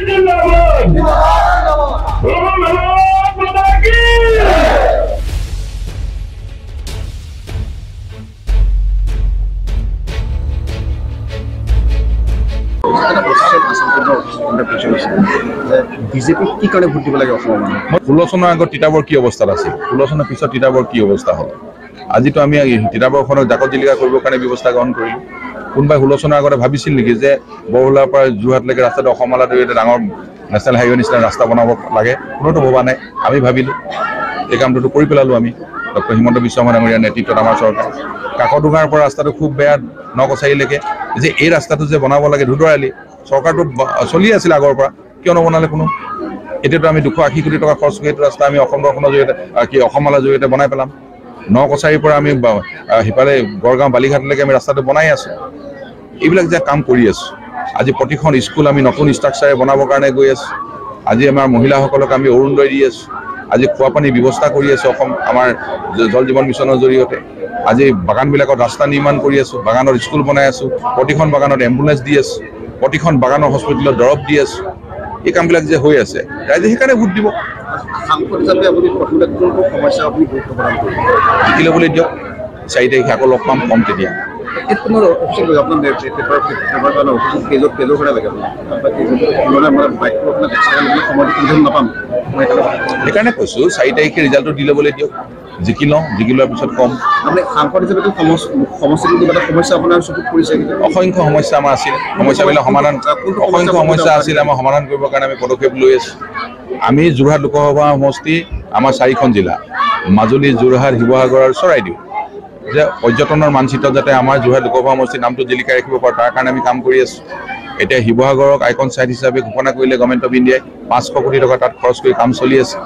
BJP কি কাৰণে vote দিব লাগে? 16 চনৰ আগত তিতাবৰ কি অৱস্থাত আছিল, 16 চনৰ পিছত তিতাবৰ কি অৱস্থা হ'ল, আজিতো আমি তিতাবৰখনক জাকত জিলিকা কৰিবৰ কাৰণে ব্যৱস্থা গ্ৰহণ কৰিলোঁ। কোনোবাই 16 চনৰ আগতে ভাবিছিল নেকি যে বৰহোলাৰ পৰা যোৰহাটলৈকে ৰাস্তাটো অসমমালা জৰিয়তে ডাঙৰ নেশ্যনেল হাইৱে নিচিনা ৰাস্তা বনাব লাগে? কোনোতো ভবা নাই। আমি ভাবিলোঁ, এই কামটোতো কৰি পেলালোঁ আমি। ডক্টৰ হিমন্ত বিশ্ব শৰ্মা ডাঙৰীয়াৰ নেতৃত্বত আমাৰ চৰকাৰ। কাকডোঙাৰ পৰা ৰাস্তাটো খুব বেয়া নকছাৰীলৈকে যে এই ৰাস্তাটো যে বনাব লাগে ধুদৰালি, চৰকাৰটো চলি আছিল আগৰ পৰা, কিয় নবনালে কোনো? এতিয়াতো আমি 280 কোটি টকা খৰচ কৰি এইটো ৰাস্তা আমি অসম দৰ্শনৰ জৰিয়তে অসমমালাৰ জৰিয়তে বনাই পেলাম। নকছাৰীৰ পৰা আমি সিফালে গড়গাঁও বালিঘাটলৈকে আমি ৰাস্তাটো বনাই আছোঁ। এইবিলাক যে কাম কৰি আছোঁ। আজি প্ৰতিখন স্কুল আমি নতুন ষ্ট্ৰাকচাৰে বনাবৰ কাৰণে গৈ আছোঁ। আজি আমাৰ মহিলাসকলক আমি অৰুণোদয় দি আছোঁ। আজি খোৱা পানীৰ ব্যৱস্থা কৰি আছোঁ আমাৰ জল জীৱন মিছনৰ জৰিয়তে। আজি বাগানবিলাকত ৰাস্তা নিৰ্মাণ কৰি আছোঁ, বাগানত স্কুল বনাই আছোঁ, প্ৰতিখন বাগানত এম্বুলেঞ্চ দি আছোঁ, প্ৰতিখন বাগানৰ হস্পিটেলত দৰৱ দি আছোঁ। এই কামবিলাক যে হৈ আছে, ৰাইজে সেইকাৰণে ভোট দিব। জিকি ল'বলৈ দিয়ক, 4 তাৰিখে আকৌ লগ পাম, কম তেতিয়া। সেইকাৰণে কৈছোঁ 4 তাৰিখে ৰিজাল্টটো দি ল'বলৈ দিয়ক, জিকি লওঁ, জিকি লোৱাৰ পিছত কম। অসংখ্য সমস্যা আমাৰ আছিল, সমস্যাবিলাক সমাধান, অসংখ্য সমস্যা আছিল আমাৰ সমাধান কৰিবৰ কাৰণে আমি পদক্ষেপ লৈ আছোঁ। আমি যোৰহাট লোকসভা সমষ্টি, আমাৰ 4খন জিলা, মাজুলী, যোৰহাট, শিৱসাগৰ আৰু চৰাইদেউ, যে পৰ্যটনৰ মানচিত্ৰত যাতে আমাৰ যোৰহাট লোকসভা সমষ্টিৰ নামটো জিলিকাই ৰাখিব পাৰোঁ, তাৰ কাৰণে আমি কাম কৰি আছোঁ। এতিয়া শিৱসাগৰক আইকন চাইট হিচাপে ঘোষণা কৰিলে গভৰ্ণমেণ্ট অফ ইণ্ডিয়াই, 500 কোটি টকা তাত খৰচ কৰি কাম চলি আছে।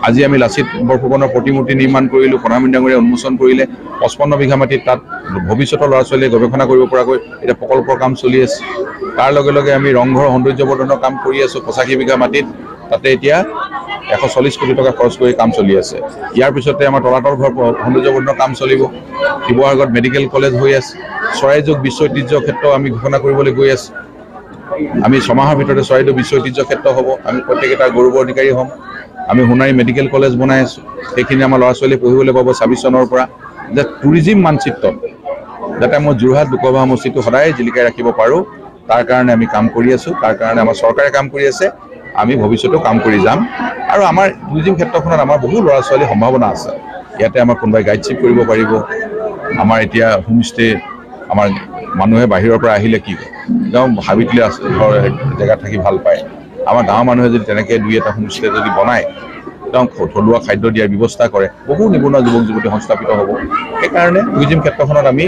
আজি আমি লাচিত বৰফুকনৰ প্ৰতিমূৰ্তি নিৰ্মাণ কৰিলোঁ, প্ৰধানমন্ত্ৰী ডাঙৰীয়াই উন্মোচন কৰিলে। 55 বিঘা মাটিত তাত ভৱিষ্যতৰ ল'ৰা ছোৱালীয়ে গৱেষণা কৰিব পৰাকৈ এতিয়া প্ৰকল্পৰ কাম চলি আছে। তাৰ লগে লগে আমি ৰংঘৰ সৌন্দৰ্যবৰ্ধনৰ কাম কৰি আছোঁ। 85 বিঘা মাটিত তাতে এতিয়া 140 কোটি টকা খৰচ কৰি কাম চলি আছে। ইয়াৰ পিছতে আমাৰ তলাতল ঘৰ সৌন্দৰ্যবৰ্ধনৰ কাম চলিব। শিৱসাগৰত মেডিকেল কলেজ হৈ আছে। চৰাইদেউক বিশ্ব ঐতিহ্য ক্ষেত্ৰ আমি ঘোষণা কৰিবলৈ গৈ আছোঁ। আমি 6 মাহৰ ভিতৰতে চৰাইদেউ বিশ্ব ঐতিহ্য ক্ষেত্ৰ হ'ব, আমি প্ৰত্যেকেটা গৌৰৱৰ অধিকাৰী হ'ম। আমি সোণাৰী মেডিকেল কলেজ বনাই আছোঁ, সেইখিনি আমাৰ ল'ৰা ছোৱালীয়ে পঢ়িবলৈ পাব 26 চনৰ পৰা। যে টুৰিজিম মানচিত্ৰত যাতে মই যোৰহাট লোকসভা সমষ্টিটো সদায় জিলিকাই ৰাখিব পাৰোঁ, তাৰ কাৰণে আমি কাম কৰি আছোঁ। তাৰ কাৰণে আমাৰ চৰকাৰে কাম কৰি আছে, আমি ভৱিষ্যতেও কাম কৰি যাম। আৰু আমাৰ টুৰিজিম ক্ষেত্ৰখনত আমাৰ বহু ল'ৰা ছোৱালীৰ সম্ভাৱনা আছে। ইয়াতে আমাৰ কোনোবাই গাইডশ্বিপ কৰিব পাৰিব। আমাৰ এতিয়া হোমষ্টে, আমাৰ মানুহে বাহিৰৰ পৰা আহিলে কি হয়, একদম হাবিতলি জেগাত থাকি ভাল পায়। আমাৰ গাঁৱৰ মানুহে যদি তেনেকৈ 2-এটা হোমষ্টে যদি বনায়, একদম থলুৱা খাদ্য দিয়াৰ ব্যৱস্থা কৰে, বহু নিবনুৱা যুৱক যুৱতী সংস্থাপিত হ'ব। সেইকাৰণে টুৰিজিম ক্ষেত্ৰখনত আমি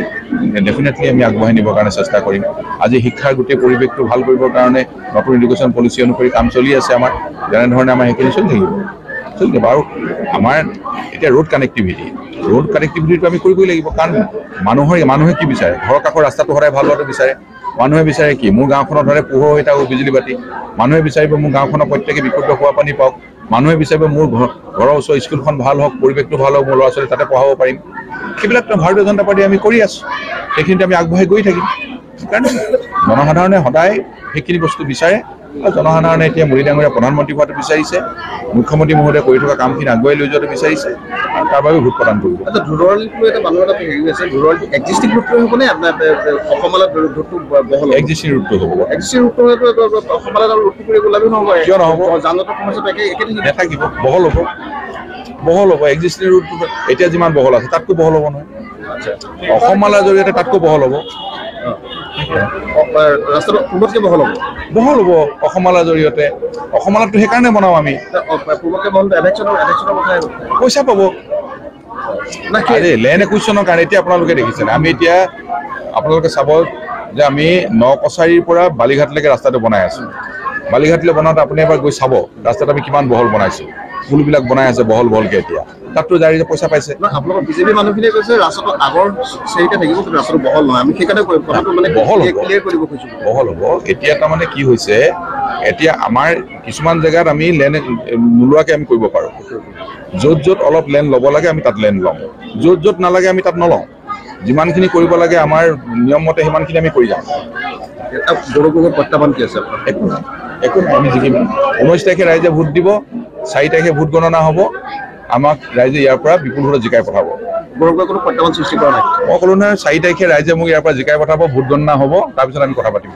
ডেফিনেটলি আমি আগবঢ়াই নিবৰ কাৰণে চেষ্টা কৰিম। আজি শিক্ষাৰ গোটেই পৰিৱেশটো ভাল কৰিবৰ কাৰণে নতুন এডুকেশ্যন পলিচি অনুসৰি কাম চলি আছে আমাৰ। যেনেধৰণে আমাৰ সেইখিনি চলি থাকিব। আৰু আমাৰ এতিয়া ৰোড কানেক্টিভিটিটো আমি কৰিবই লাগিব। কাৰণ মানুহে কি বিচাৰে? ঘৰৰ কাষৰ ৰাস্তাটো সদায় ভাল হোৱাটো বিচাৰে। মানুহে বিচাৰে কি? মোৰ গাঁওখনত ধৰে পোহৰ হৈ থাকক, বিজুলী বাতি। মানুহে বিচাৰিব মোৰ গাঁওখনৰ প্ৰত্যেকে বিশুদ্ধ খোৱা পানী পাওক। মানুহে বিচাৰিব মোৰ ঘৰৰ ওচৰৰ স্কুলখন ভাল হওক, পৰিৱেশটো ভাল হওক, মোৰ ল'ৰা ছোৱালী তাতে পঢ়াব পাৰিম। সেইবিলাকতো ভাৰতীয় জনতা পাৰ্টি আমি কৰি আছোঁ, সেইখিনিতে আমি আগবঢ়াই গৈ থাকিম। সেইকাৰণে জনসাধাৰণে সদায় সেইখিনি বস্তু বিচাৰে। আৰু জনসাধাৰণে এতিয়া মোদী ডাঙৰীয়া প্ৰধানমন্ত্ৰী হোৱাটো বিচাৰিছে, মুখ্যমন্ত্ৰী মহোদয়ে কৰি থকা কামখিনি আগুৱাই লৈ যোৱাটো বিচাৰিছে, আৰু তাৰ বাবে ভোট প্ৰদান কৰিব। এক্সিষ্টিং ৰুটটো হ'ব নে আপোনাৰ অসমমালাৰ ৰুটটো বহল? এক্সিষ্টিং ৰুটটো হ'ব। এক্সিষ্টিং ৰুটটো অসমমালাৰ ৰুটটো কৰিব লাগিব নহয়? কিয় নহ'ব? যান-জঁটৰ সমস্যাটো একে নাথাকিব, বহল হ'ব। এক্সিষ্টিং ৰুটটো এতিয়া যিমান বহল আছে তাতকৈ বহল হ'ব নহয়। অসমমালাৰ জৰিয়তে তাতকৈ বহল হ'ব। ৰাস্তাটো পূৰ্বতকৈ বহল হ'ব? বহল হ'ব অসমমালাৰ জৰিয়তে। অসমমালাটো সেইকাৰণে বনাওঁ আমি। পূৰ্বতকৈ বহল এভেকশ্যনৰ কথাই পইচা পাব। লেণ্ড একুইজিশ্যনৰ কাৰণে এতিয়া আপোনালোকে দেখিছেনে, আমি এতিয়া আপোনালোকে চাব যে আমি নকছাৰীৰ পৰা বালিঘাটলৈকে ৰাস্তাটো বনাই আছোঁ। বালিঘাটলৈ বনাওঁতে আপুনি এবাৰ গৈ চাব ৰাস্তাটো আমি কিমান বহল বনাইছোঁ। পুলবিলাক বনাই আছে বহলকৈ এতিয়া। তাততো জাৰিৰে পইচা পাইছে। আপোনালোকৰ বিজেপি মানুহখিনিয়ে কৈছে ৰাস্তাটো আগৰ চাৰিটা থাকিব, কিন্তু ৰাস্তাটো বহল নহয়। আমি সেইকাৰণে বহল হ'ব। এতিয়া তাৰমানে কি হৈছে, এতিয়া আমাৰ কিছুমান জেগাত আমি লেণ্ড নোলোৱাকৈ আমি কৰিব পাৰোঁ। য'ত অলপ লেণ্ড ল'ব লাগে আমি তাত লেণ্ড লওঁ, য'ত নালাগে আমি তাত নলওঁ। যিমানখিনি কৰিব লাগে আমাৰ নিয়ম মতে সিমানখিনি আমি কৰি যাওঁ। প্ৰত্যাহ্বান কি আছে? একো নাই, আমি জিকিম। 19 তাৰিখে ৰাইজে ভোট দিব, 4 তাৰিখে ভোট গণনা হ'ব, আমাক ৰাইজে ইয়াৰ পৰা বিপুল ভোটত জিকাই পঠাব। বৰকৈ কোনো প্ৰত্যাহ্বান সৃষ্টি কৰা নাই। মই ক'লো নহয় 4 তাৰিখে ৰাইজে মোক ইয়াৰ পৰা জিকাই পঠাব, ভোট গণনা হ'ব, তাৰপিছত আমি কথা পাতিম।